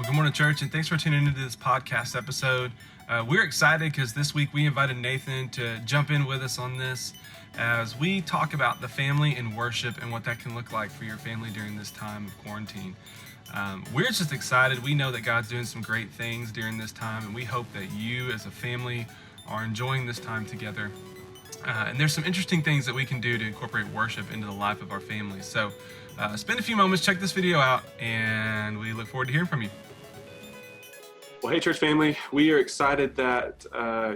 Well, good morning, church, and thanks for tuning into this podcast episode. We're excited because this week we invited Nathan to jump in with us on this as we talk about the family and worship and what that can look like for your family during this time of quarantine. We're just excited. We know that God's doing some great things during this time, and we hope that you as a family are enjoying this time together. And there's some interesting things that we can do to incorporate worship into the life of our families. So spend a few moments, check this video out, and we look forward to hearing from you. Well, hey, church family, we are excited that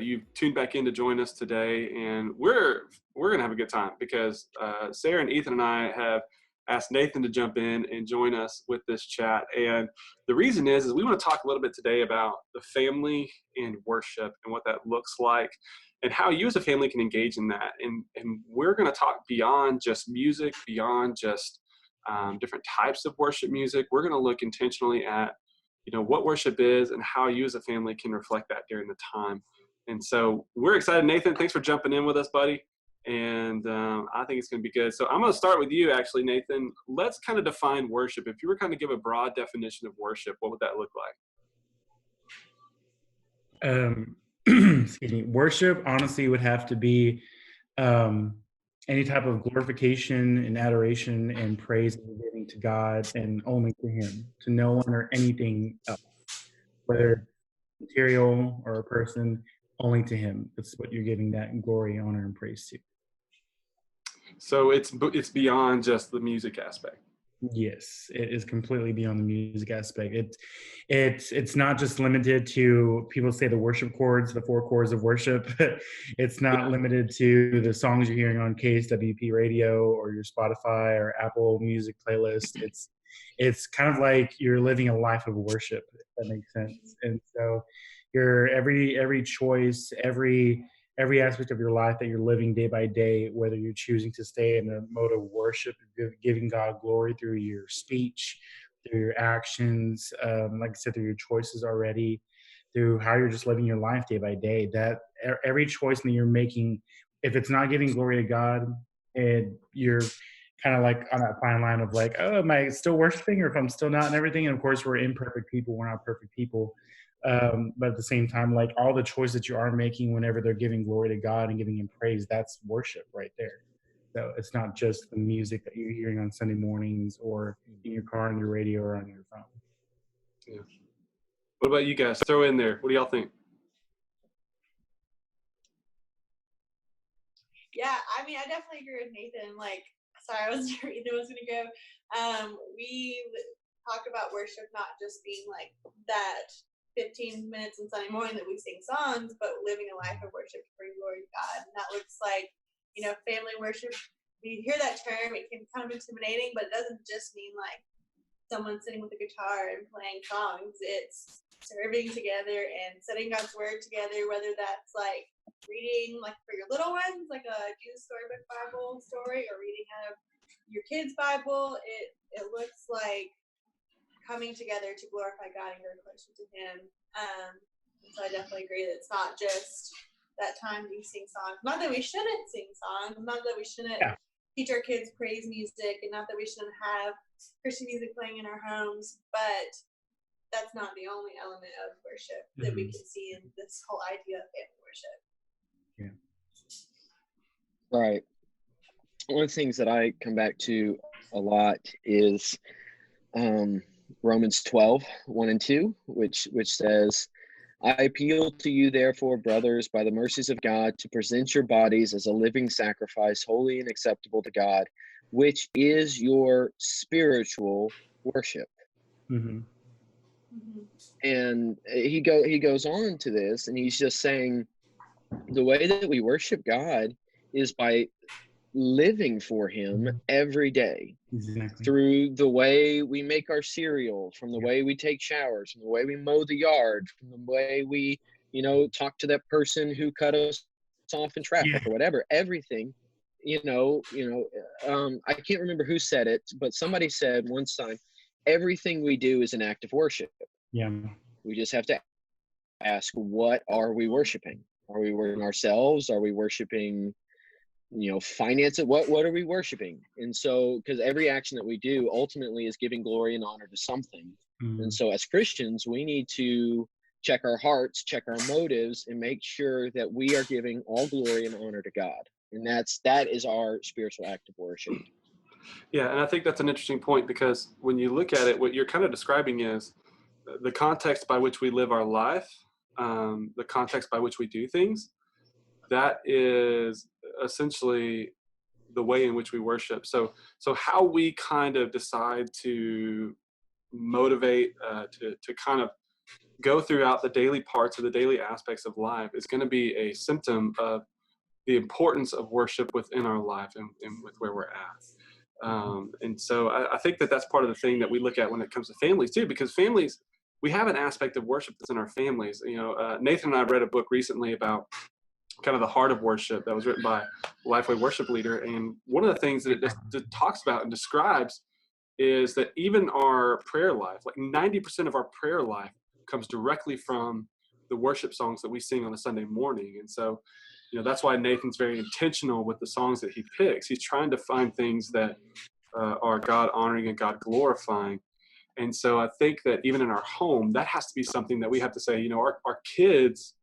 you've tuned back in to join us today, and we're going to have a good time because Sarah and Ethan and I have asked Nathan to jump in and join us with this chat. And the reason is we want to talk a little bit today about the family and worship and what that looks like and how you as a family can engage in that. And we're going to talk beyond just music, beyond just different types of worship music. We're going to look intentionally at what worship is and how you as a family can reflect that during the time. And so we're excited. Nathan, thanks for jumping in with us, buddy. And I think it's going to be good. So I'm going to start with you, actually, Nathan. Let's kind of define worship. If you were kind of give a broad definition of worship, what would that look like? Excuse me. Worship, honestly, would have to be any type of glorification and adoration and praise that you're giving to God and only to Him, to no one or anything else, whether material or a person, only to Him. That's what you're giving that glory, honor, and praise to. So it's beyond just the music aspect. Yes, it is completely beyond the music aspect. It's not just limited to, people say, the worship chords, the 4 chords of worship. It's not limited to the songs you're hearing on KSWP radio or your Spotify or Apple Music playlist. It's kind of like you're living a life of worship, if that makes sense. And so your every choice, every aspect of your life that you're living day by day, whether you're choosing to stay in a mode of worship, giving God glory through your speech, through your actions, like I said, through your choices already, through how you're just living your life day by day, that every choice that you're making, if it's not giving glory to God, and you're kind of like on that fine line of like, oh, am I still worshiping, or if I'm still not, and everything. And of course, we're imperfect people. We're not perfect people. But at the same time, like, all the choices that you are making whenever they're giving glory to God and giving Him praise, that's worship right there. So it's not just the music that you're hearing on Sunday mornings or in your car, on your radio, or on your phone. Yeah. What about you guys? Throw in there. What do y'all think? Yeah, I mean, I definitely agree with Nathan. Like, sorry, Ethan was going to go. We talk about worship not just being like that 15 minutes on Sunday morning that we sing songs, but living a life of worship to bring glory to God. And that looks like, family worship. You hear that term, it can kind of intimidating, but it doesn't just mean like someone sitting with a guitar and playing songs. It's serving together and setting God's word together, whether that's like reading, like for your little ones, like a Jesus Storybook Bible story, or reading out of your kid's Bible. It looks like coming together to glorify God and grow closer to Him. So I definitely agree that it's not just that time we sing songs. Not that we shouldn't sing songs, not that we shouldn't teach our kids praise music, and not that we shouldn't have Christian music playing in our homes, but that's not the only element of worship that we can see in this whole idea of family worship. Yeah. Right. One of the things that I come back to a lot is Romans 12, 1 and 2, which says, I appeal to you, therefore, brothers, by the mercies of God, to present your bodies as a living sacrifice, holy and acceptable to God, which is your spiritual worship. Mm-hmm. And he goes on to this, and he's just saying the way that we worship God is by living for Him every day. Exactly. Through the way we make our cereal, from the way we take showers, from the way we mow the yard, from the way we, talk to that person who cut us off in traffic or whatever. Everything, I can't remember who said it, but somebody said one time, everything we do is an act of worship. Yeah. We just have to ask, what are we worshiping? Are we worshiping ourselves? Are we worshiping finance it. What are we worshiping? And so, because every action that we do ultimately is giving glory and honor to something. And so as Christians, we need to check our hearts, check our motives, and make sure that we are giving all glory and honor to God. And that is our spiritual act of worship. Yeah, and I think that's an interesting point, because when you look at it, what you're kind of describing is the context by which we live our life, the context by which we do things. That is essentially the way in which we worship. So how we kind of decide to motivate, to kind of go throughout the daily parts of the daily aspects of life is going to be a symptom of the importance of worship within our life and with where we're at. And so I think that that's part of the thing that we look at when it comes to families too, because families, we have an aspect of worship that's in our families. Nathan and I read a book recently about kind of the heart of worship that was written by a Lifeway worship leader. And one of the things that it talks about and describes is that even our prayer life, like 90% of our prayer life comes directly from the worship songs that we sing on a Sunday morning. And so, that's why Nathan's very intentional with the songs that he picks. He's trying to find things that are God honoring and God glorifying. And so I think that even in our home, that has to be something that we have to say, our kids,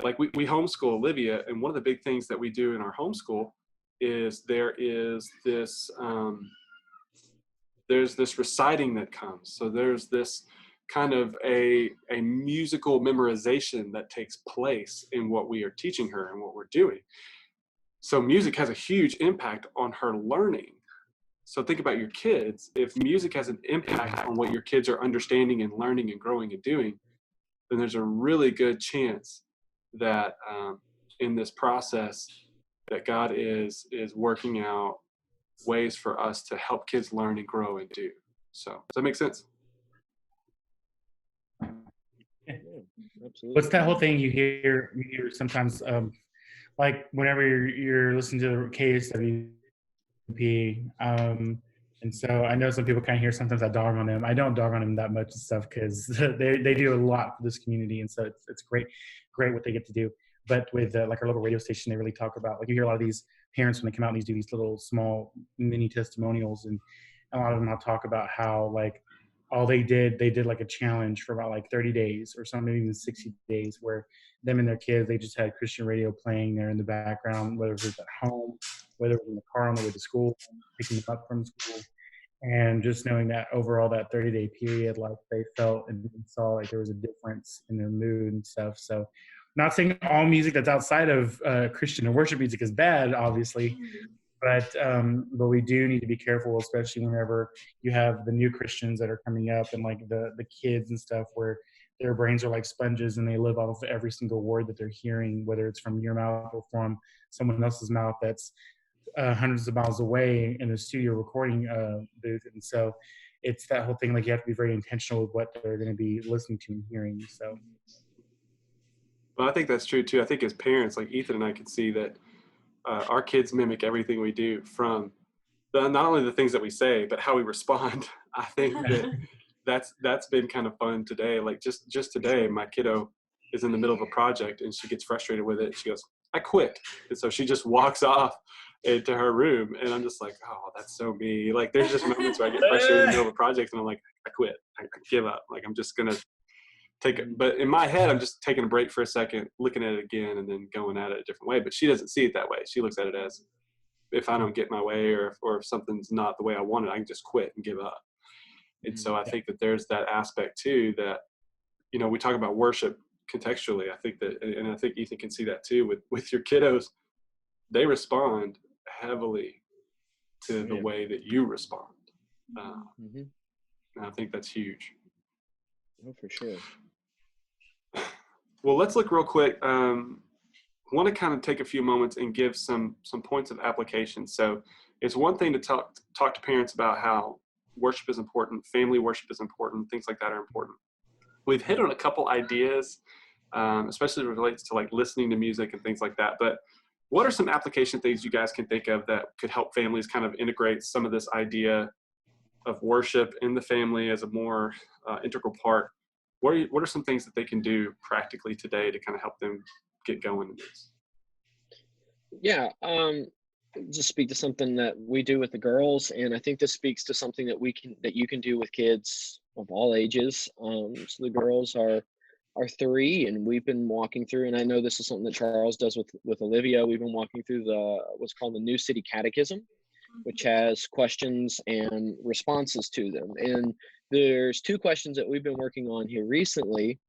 like we homeschool Olivia, and one of the big things that we do in our homeschool is there's this reciting that comes. So there's this kind of a musical memorization that takes place in what we are teaching her and what we're doing. So music has a huge impact on her learning. So think about your kids. If music has an impact on what your kids are understanding and learning and growing and doing, then there's a really good chance that in this process that God is working out ways for us to help kids learn and grow and do. So does that make sense? Yeah. Absolutely. What's that whole thing you hear sometimes, like whenever you're listening to the KSWP, and so I know some people kind of hear sometimes I dog on them. I don't dog on them that much and stuff, because they do a lot for this community, and so it's great what they get to do. But with like our local radio station, they really talk about, like, you hear a lot of these parents when they come out and do these little small mini testimonials, and a lot of them will talk about how, like, all they did like a challenge for about like 30 days or something, maybe even 60 days, where them and their kids, they just had Christian radio playing there in the background, whether it was at home, whether it was in the car on the way to school, picking them up from school. And just knowing that overall, that 30-day period, like, they felt and saw like there was a difference in their mood and stuff. So not saying all music that's outside of Christian and worship music is bad, obviously, but we do need to be careful, especially whenever you have the new Christians that are coming up, and like the kids and stuff, where their brains are like sponges and they live off of every single word that they're hearing, whether it's from your mouth or from someone else's mouth that's hundreds of miles away in a studio recording booth. And so it's that whole thing, like, you have to be very intentional with what they're going to be listening to and hearing. So Well, I think that's true too. I think as parents, like Ethan and I, can see that our kids mimic everything we do, from not only the things that we say, but how we respond. I think that's been kind of fun today. Like just today, my kiddo is in the middle of a project and she gets frustrated with it. She goes, "I quit." And so she just walks off into her room, and I'm just like, "Oh, that's so me." Like, there's just moments where I get frustrated in the middle of a project and I'm like, "I quit. I give up. Like, I'm just gonna take it." But in my head, I'm just taking a break for a second, looking at it again, and then going at it a different way. But she doesn't see it that way. She looks at it as, if I don't get my way, or if something's not the way I want it, I can just quit and give up. And so I think that there's that aspect too, that, we talk about worship contextually. I think that, and I think Ethan can see that too with your kiddos, they respond heavily to the way that you respond. And I think that's huge. Oh, for sure. Well, let's look real quick. Want to kind of take a few moments and give some points of application. So it's one thing to talk to parents about how worship is important, family worship is important, things like that are important. We've hit on a couple ideas, especially as it relates to like listening to music and things like that. But what are some application things you guys can think of that could help families kind of integrate some of this idea of worship in the family as a more integral part? What are some things that they can do practically today to kind of help them get going in this? Yeah. just speak to something that we do with the girls, and I think this speaks to something that you can do with kids of all ages. So the girls are 3, and we've been walking through, and I know this is something that Charles does with Olivia. We've been walking through the what's called the New City Catechism, which has questions and responses to them. And there's 2 questions that we've been working on here recently.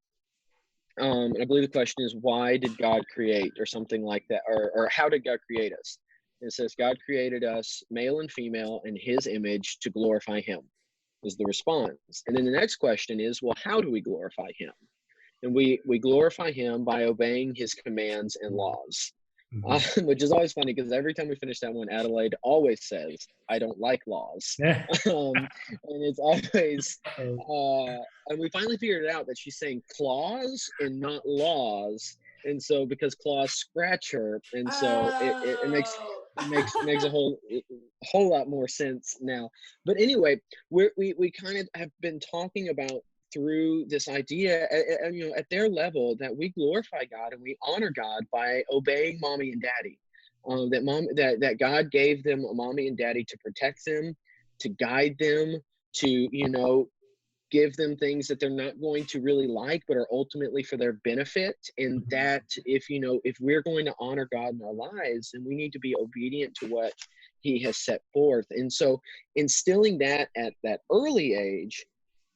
And I believe the question is, why did God create, or something like that, or how did God create us? And it says, God created us male and female in his image to glorify him, is the response. And then the next question is, well, how do we glorify him? And we glorify him by obeying his commands and laws. Which is always funny because every time we finish that one, Adelaide always says, I don't like laws. And it's always, and we finally figured it out that she's saying claws and not laws. And so because claws scratch her, and so it makes a whole lot more sense now. But anyway, we kind of have been talking about through this idea, and at their level, that we glorify God and we honor God by obeying mommy and daddy. That God gave them a mommy and daddy to protect them, to guide them, to give them things that they're not going to really like, but are ultimately for their benefit. And that if we're going to honor God in our lives, then we need to be obedient to what he has set forth. And so instilling that at that early age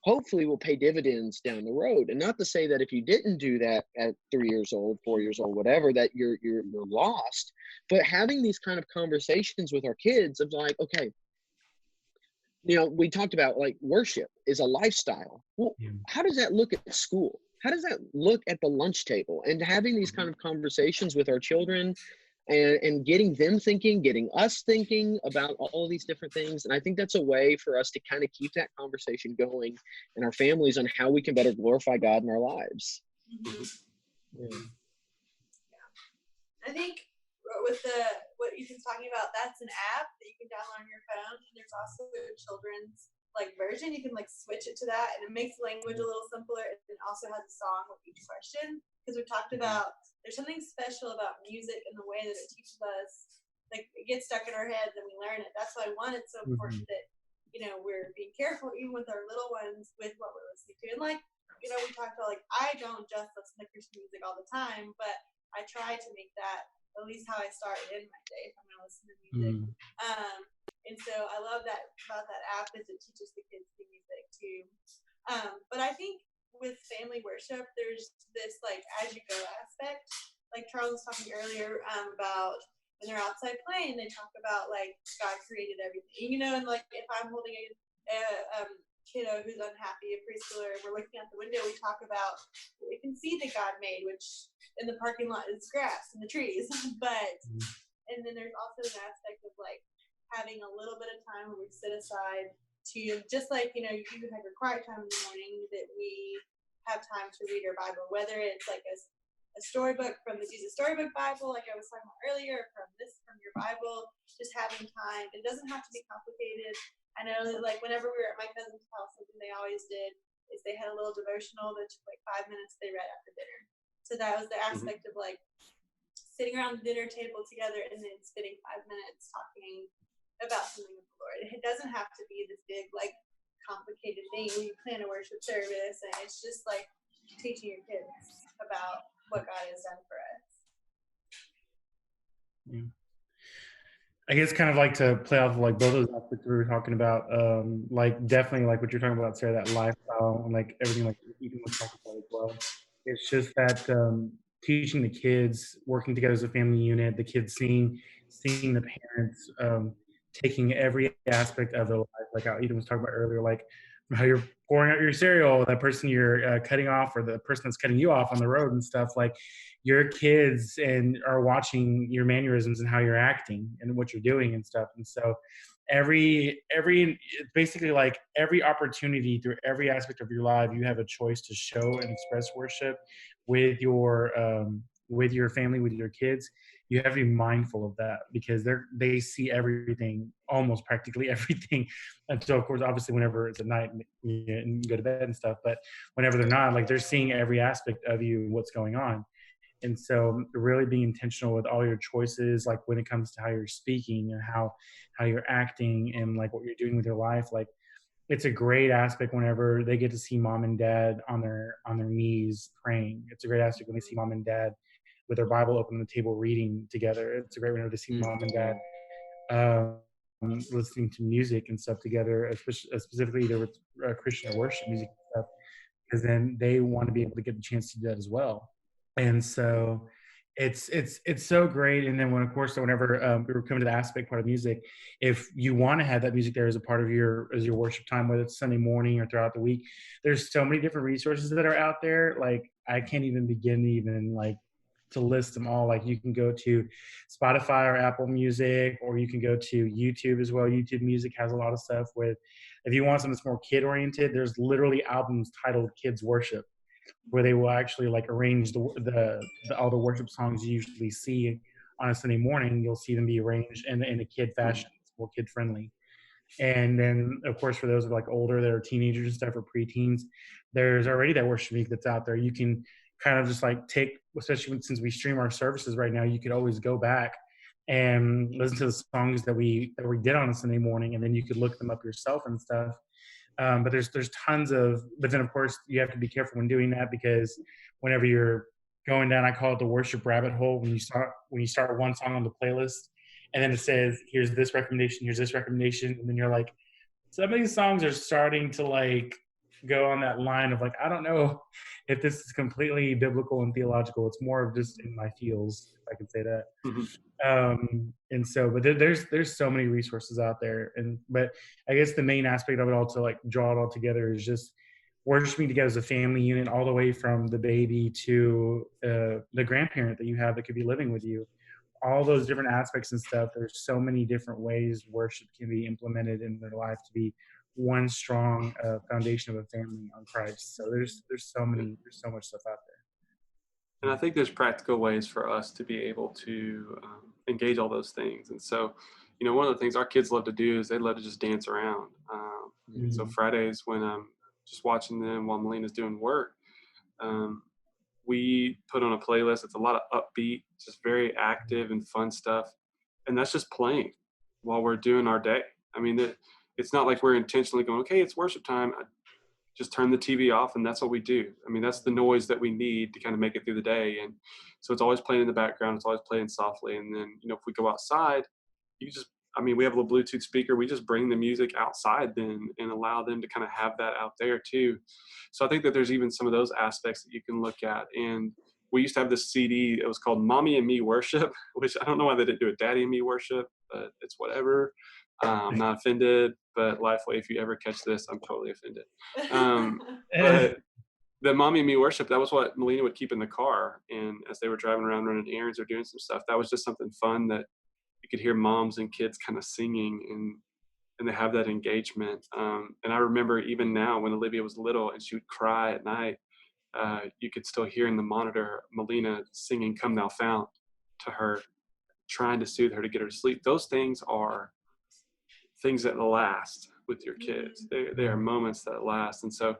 hopefully will pay dividends down the road. And not to say that if you didn't do that at 3 years old, 4 years old, whatever, that you're lost. But having these kind of conversations with our kids of like, okay, we talked about like worship is a lifestyle. Well, how does that look at school? How does that look at the lunch table? And having these kind of conversations with our children and getting them thinking, getting us thinking about all of these different things. And I think that's a way for us to kind of keep that conversation going in our families on how we can better glorify God in our lives. I think with what Ethan's talking about, that's an app that you can download on your phone, and there's also a children's version. You can switch it to that, and it makes language a little simpler, and it also has a song with each question, because we talked about there's something special about music and the way that it teaches us. It gets stuck in our heads and we learn it. That's why it's so important that we're being careful even with our little ones with what we're listening to. And we talked about I don't just listen to Christian music all the time, but I try to make that at least how I start in my day if I'm going to listen to music. And so I love that about that app is it teaches the kids the music too. But I think with family worship, there's this as you go aspect. Charles was talking earlier about when they're outside playing, they talk about God created everything, and if I'm holding a kiddo who's unhappy, a preschooler, and we're looking out the window, we talk about we can see that God made, which in the parking lot is grass and the trees, but and then there's also an aspect of having a little bit of time where we sit aside to just you have your quiet time in the morning, that we have time to read our Bible, whether it's a storybook from the Jesus Storybook Bible, like I was talking about earlier, from your Bible, just having time. It doesn't have to be complicated. I know that whenever we were at my cousin's house, something they always did is they had a little devotional that took 5 minutes they read after dinner. So that was the aspect of sitting around the dinner table together and then spending 5 minutes talking about something with the Lord. It doesn't have to be this big complicated thing when you plan a worship service, and it's just teaching your kids about what God has done for us. I guess kind of to play off of both those aspects we were talking about, definitely what you're talking about, Sarah, that lifestyle and everything Ethan was talking about as well. It's just that teaching the kids, working together as a family unit, the kids seeing the parents taking every aspect of their life, how Ethan was talking about earlier, how you're pouring out your cereal, that person you're cutting off, or the person that's cutting you off on the road and stuff. Your kids are watching your mannerisms and how you're acting and what you're doing and stuff. And so basically every opportunity through every aspect of your life, you have a choice to show and express worship with your family, with your kids. You have to be mindful of that, because they see everything, almost practically everything, until of course obviously whenever it's at night and you go to bed and stuff. But whenever they're not, they're seeing every aspect of you, what's going on. And so really being intentional with all your choices, like when it comes to how you're speaking and how you're acting and like what you're doing with your life, like it's a great aspect whenever they get to see mom and dad on their knees praying. It's a great aspect when they see mom and dad with their Bible open on the table reading together. It's a great whenever they see mom and dad listening to music and stuff together, especially specifically either with Christian or worship music and stuff, because then they want to be able to get the chance to do that as well. And so it's so great. And then when of course whenever we were coming to the aspect part of music, if you want to have that music there as a part of your worship time, whether it's Sunday morning or throughout the week, there's so many different resources that are out there. Like I can't even begin to even like to list them all. Like you can go to Spotify or Apple Music, or you can go to YouTube as well. YouTube Music has a lot of stuff with, if you want something that's more kid oriented, there's literally albums titled Kids Worship, where they will actually like arrange all the worship songs you usually see on a Sunday morning. You'll see them be arranged in a kid fashion. It's more kid friendly. And then, of course, for those that are like older, that are teenagers and stuff or preteens, there's already that worship music that's out there. You can kind of just like take, especially since we stream our services right now, you could always go back and listen to the songs that we did on a Sunday morning, and then you could look them up yourself and stuff. But there's tons of, but then of course you have to be careful when doing that, because whenever you're going down, I call it the worship rabbit hole, when you start one song on the playlist and then it says, here's this recommendation, and then you're like, some of these songs are starting to like go on that line of like, I don't know if this is completely biblical and theological. It's more of just in my feels, if I can say that. And so, but there's so many resources out there, but I guess the main aspect of it all, to like draw it all together, is just worshiping together as a family unit, all the way from the baby to the grandparent that you have that could be living with you. All those different aspects and stuff. There's so many different ways worship can be implemented in their life to be one strong foundation of a family on Christ. So there's so much stuff out there. And I think there's practical ways for us to be able to engage all those things. And so, one of the things our kids love to do is they love to just dance around. So Fridays, when I'm just watching them while Melina's doing work, we put on a playlist. It's a lot of upbeat, just very active and fun stuff. And that's just playing while we're doing our day. I mean, it's not like we're intentionally going, okay, it's worship time. Just turn the TV off, and that's what we do. I mean, that's the noise that we need to kind of make it through the day. And so it's always playing in the background. It's always playing softly. And then, if we go outside, we have a little Bluetooth speaker. We just bring the music outside then and allow them to kind of have that out there too. So I think that there's even some of those aspects that you can look at. And we used to have this CD. It was called Mommy and Me Worship, which I don't know why they didn't do it Daddy and Me Worship, but it's whatever. I'm not offended, but Lifeway, if you ever catch this, I'm totally offended. But the Mommy and Me Worship, that was what Melina would keep in the car. And as they were driving around running errands or doing some stuff, that was just something fun that you could hear moms and kids kind of singing, and they have that engagement. And I remember even now when Olivia was little and she would cry at night, you could still hear in the monitor Melina singing Come Thou Fount to her, trying to soothe her to get her to sleep. Those things are things that last with your kids. They are moments that last. And so,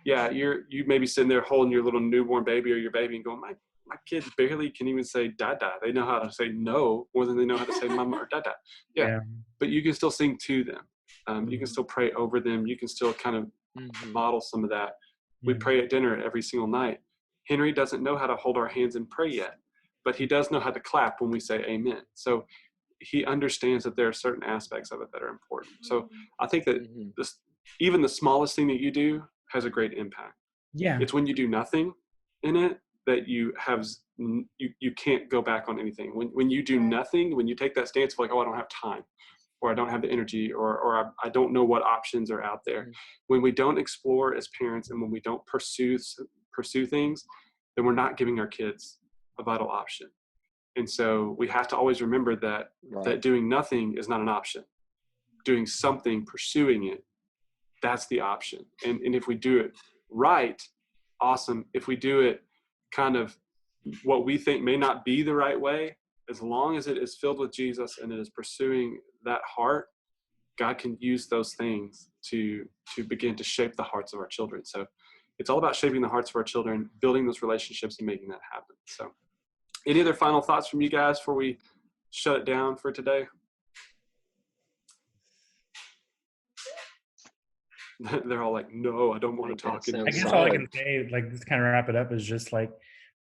yeah, you may be sitting there holding your little newborn baby or your baby and going, my kids barely can even say dada. They know how to say no more than they know how to say mama or dada. Yeah. But you can still sing to them. You can still pray over them. You can still kind of model some of that. We pray at dinner every single night. Henry doesn't know how to hold our hands and pray yet, but he does know how to clap when we say amen. So he understands that there are certain aspects of it that are important. So I think that even the smallest thing that you do has a great impact. Yeah. It's when you do nothing in it that you can't go back on anything. When you do nothing, when you take that stance of like, oh, I don't have time, or I don't have the energy, or I don't know what options are out there. When we don't explore as parents, and when we don't pursue things, then we're not giving our kids a vital option. And so we have to always remember that that doing nothing is not an option. Doing something, pursuing it, that's the option. And if we do it right, awesome. If we do it kind of what we think may not be the right way, as long as it is filled with Jesus and it is pursuing that heart, God can use those things to begin to shape the hearts of our children. So it's all about shaping the hearts of our children, building those relationships and making that happen. So Any other final thoughts from you guys before we shut it down for today? They're all like, no, I don't want to talk anymore. I guess all I can say, like, just kind of wrap it up, is just like,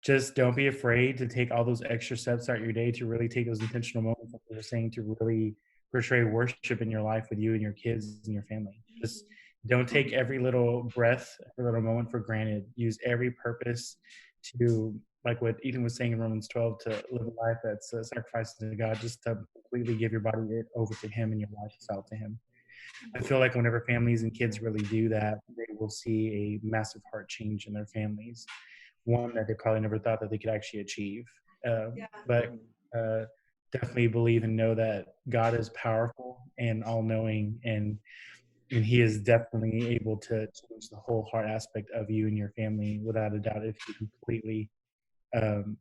just don't be afraid to take all those extra steps throughout your day to really take those intentional moments, like we were saying, to really portray worship in your life with you and your kids and your family. Just don't take every little breath, every little moment for granted. Use every purpose to, like what Ethan was saying in Romans 12, to live a life that's sacrificing to God, just to completely give your body over to Him and your lifestyle to Him. I feel like whenever families and kids really do that, they will see a massive heart change in their families, one that they probably never thought that they could actually achieve. But definitely believe and know that God is powerful and all-knowing, and He is definitely able to change the whole heart aspect of you and your family, without a doubt, if you completely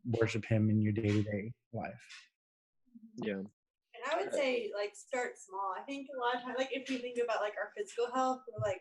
worship Him in your day-to-day life. Yeah. And I would say, like, start small. I think a lot of times, like, if we think about, like, our physical health, we're like,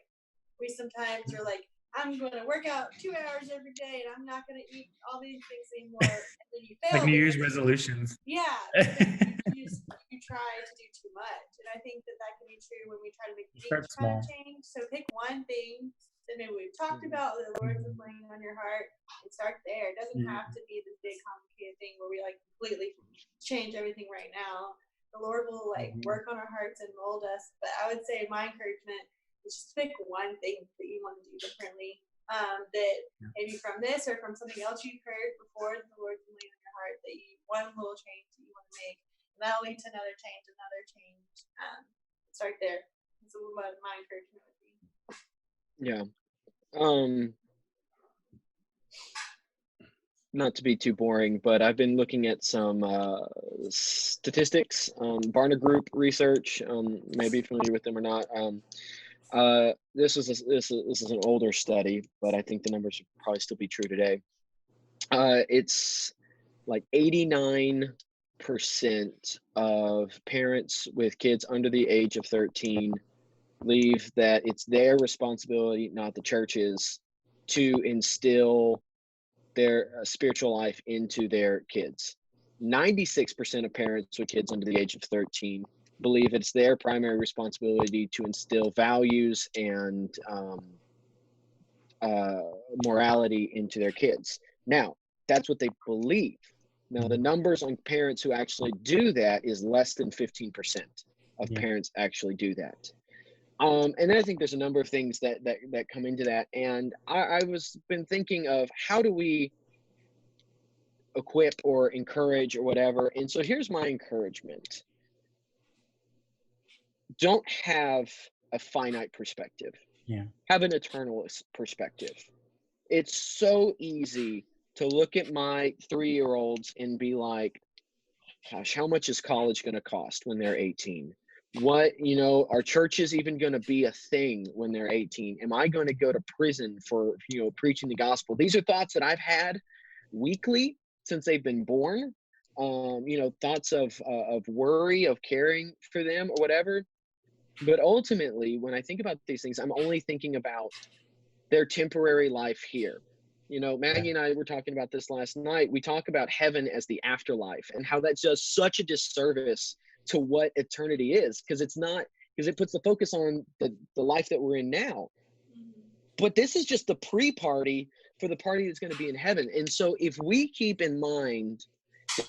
we sometimes are like, I'm going to work out 2 hours every day, and I'm not going to eat all these things anymore. And then you fail. Like New Year's resolutions. Yeah. You try to do too much. And I think that can be true when we try to make any kind of change. So pick one thing that maybe we've talked about, that the Lord is laying on your heart, and start there. It doesn't have to be this big, complicated thing where we, like, completely change everything right now. The Lord will, like, work on our hearts and mold us. But I would say my encouragement is just pick one thing that you want to do differently. That maybe from this or from something else you've heard before, the Lord's been laying on your heart, that one little change that you want to make, and that'll lead to another change. Start there. That's what my encouragement would be. Yeah. Not to be too boring, but I've been looking at some statistics, Barna Group research. Maybe familiar with them or not. This is an older study, but I think the numbers would probably still be true today. It's like 89% of parents with kids under the age of 13 believe that it's their responsibility, not the church's, to instill their spiritual life into their kids. 96% of parents with kids under the age of 13 believe it's their primary responsibility to instill values and morality into their kids. Now, that's what they believe. Now, the numbers on parents who actually do that is less than 15% of parents actually do that. And then I think there's a number of things that come into that. And I was been thinking of, how do we equip or encourage or whatever? And so here's my encouragement. Don't have a finite perspective. Have an eternal perspective. It's so easy to look at my 3-year-olds and be like, gosh, how much is college going to cost when they're 18? What, are churches even going to be a thing when they're 18? Am I going to go to prison for, preaching the gospel? These are thoughts that I've had weekly since they've been born. Thoughts of worry, of caring for them or whatever. But ultimately, when I think about these things, I'm only thinking about their temporary life here. Maggie and I were talking about this last night. We talk about heaven as the afterlife, and how that does such a disservice to what eternity is, because it puts the focus on the life that we're in now. But this is just the pre-party for the party that's going to be in heaven. And so if we keep in mind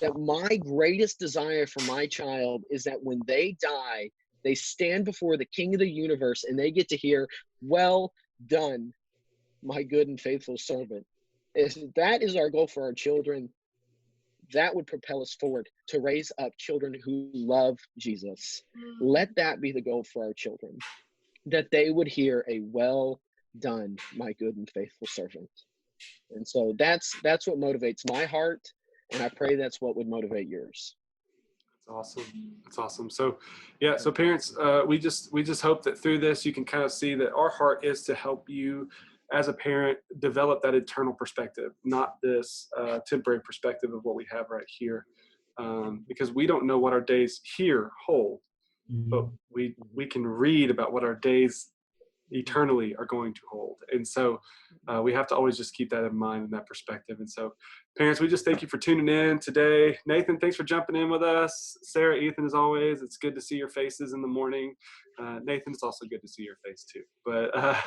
that my greatest desire for my child is that when they die, they stand before the King of the universe and they get to hear, "Well done, my good and faithful servant." If that is our goal for our children, that would propel us forward to raise up children who love Jesus. Let that be the goal for our children, that they would hear a "well done, my good and faithful servant." And so that's what motivates my heart, and I pray that's what would motivate yours. That's awesome. So parents, we just hope that through this you can kind of see that our heart is to help you as a parent develop that eternal perspective, not this temporary perspective of what we have right here, because we don't know what our days here hold, but we can read about what our days eternally are going to hold. And so we have to always just keep that in mind and that perspective. And so parents, we just thank you for tuning in today. Nathan, thanks for jumping in with us. Sarah, Ethan, as always, it's good to see your faces in the morning. Nathan, it's also good to see your face too. But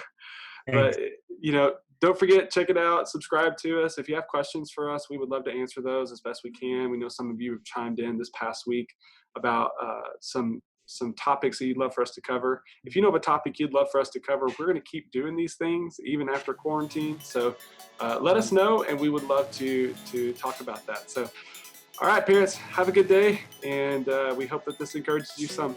you know, don't forget, check it out, subscribe to us. If you have questions for us, we would love to answer those as best we can. We know some of you have chimed in this past week about some topics that you'd love for us to cover. If you know of a topic you'd love for us to cover, we're going to keep doing these things even after quarantine. So let us know, and we would love to talk about that. So, all right, parents, have a good day, and we hope that this encourages you some.